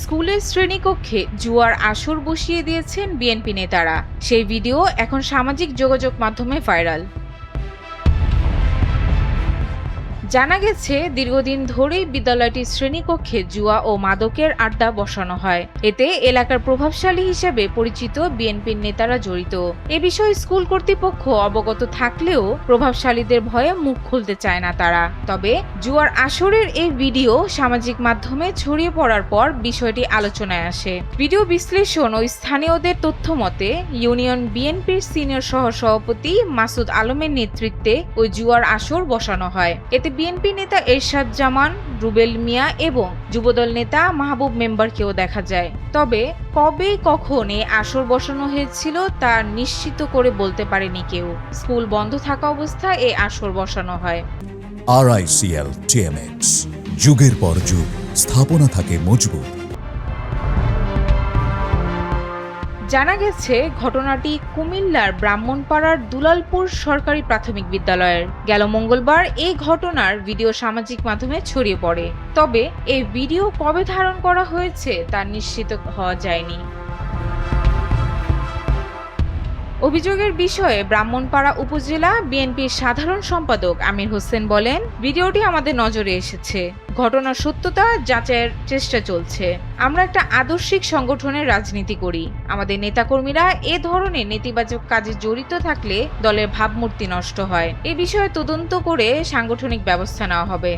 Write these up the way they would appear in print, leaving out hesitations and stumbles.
স্কুলের শ্রেণীকক্ষে জুয়ার আসর বসিয়ে দিয়েছেন বিএনপি নেতারা। সেই ভিডিও এখন সামাজিক যোগাযোগ মাধ্যমে ভাইরাল। জানা গেছে, দীর্ঘদিন ধরেই বিদ্যালয়টির শ্রেণীকক্ষে জুয়া ও মাদকের আড্ডা বসানো হয়। এতে এলাকার প্রভাবশালী হিসেবে পরিচিত বিএনপির নেতারা জড়িত। এ বিষয়ে স্কুল কর্তৃপক্ষ অবগত থাকলেও প্রভাবশালীদের ভয়ে মুখ খুলতে চায় না তারা। তবে জুয়ার আসরের এই ভিডিও সামাজিক মাধ্যমে ছড়িয়ে পড়ার পর বিষয়টি আলোচনায় আসে। ভিডিও বিশ্লেষণ ও স্থানীয়দের তথ্য মতে, ইউনিয়ন বিএনপির সিনিয়র সহসভাপতি মাসুদ আলমের নেতৃত্বে ওই জুয়ার আসর বসানো হয়। এতে বিএনপি নেতা এরশাদ জামান, রুবেল মিয়া এবং যুবদল নেতা মাহবুব মেম্বারকেও দেখা যায়। তবে কবে কখন এই আসর বসানো হয়েছিল তা নিশ্চিত করে বলতে পারেনি কেউ। স্কুল বন্ধ থাকা অবস্থায় এই আসর বসানো হয়। RICL TMX, যুগের পর যুগ স্থাপনা থাকে মজবুত। জানা গেছে, ঘটনাটি কুমিল্লার ব্রাহ্মণপাড়ার দুলালপুর সরকারি প্রাথমিক বিদ্যালয়ের। গেল মঙ্গলবার এই ঘটনার ভিডিও সামাজিক মাধ্যমে ছড়িয়ে পড়ে। তবে এই ভিডিও কবে ধারণ করা হয়েছে তা নিশ্চিত হওয়া যায়নি। অভিযোগের বিষয়ে ব্রাহ্মণপাড়া উপজেলা বিএনপির সাধারণ সম্পাদক আমির হোসেন বলেন, ভিডিওটি আমাদের নজরে এসেছে। ঘটনার সত্যতা যাচাইয়ের চেষ্টা চলছে। আমরা একটা আদর্শিক সংগঠনের রাজনীতি করি। আমাদের নেতাকর্মীরা এ ধরনের নেতিবাচক কাজে জড়িত থাকলে দলের ভাবমূর্তি নষ্ট হয়। এ বিষয়ে তদন্ত করে সাংগঠনিক ব্যবস্থা নেওয়া হবে।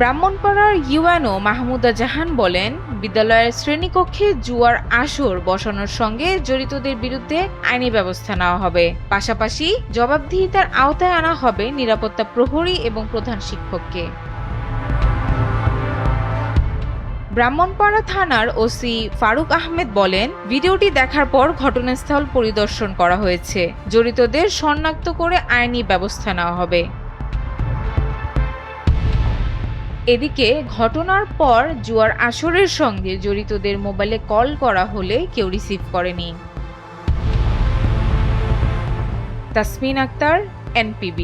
ব্রাহ্মণপাড়ার ইউএনও মাহমুদা জাহান বলেন, বিদ্যালয়ের শ্রেণীকক্ষে জুয়ার আসর বসানোর সঙ্গে জড়িতদের বিরুদ্ধে আইনি ব্যবস্থা নেওয়া হবে। পাশাপাশি জবাবদিহিতার আওতায় আনা হবে নিরাপত্তা প্রহরী এবং প্রধান শিক্ষককে। ব্রাহ্মণপাড়া থানার ওসি ফারুক আহমেদ বলেন, ভিডিওটি দেখার পর ঘটনাস্থল পরিদর্শন করা হয়েছে। জড়িতদের শনাক্ত করে আইনি ব্যবস্থা নেওয়া হবে। এদিকে ঘটনার পর জুয়ার আসরের সঙ্গে জড়িতদের মোবাইলে কল করা হলে কেউ রিসিভ করেনি। তাসমিন আক্তার, NPB।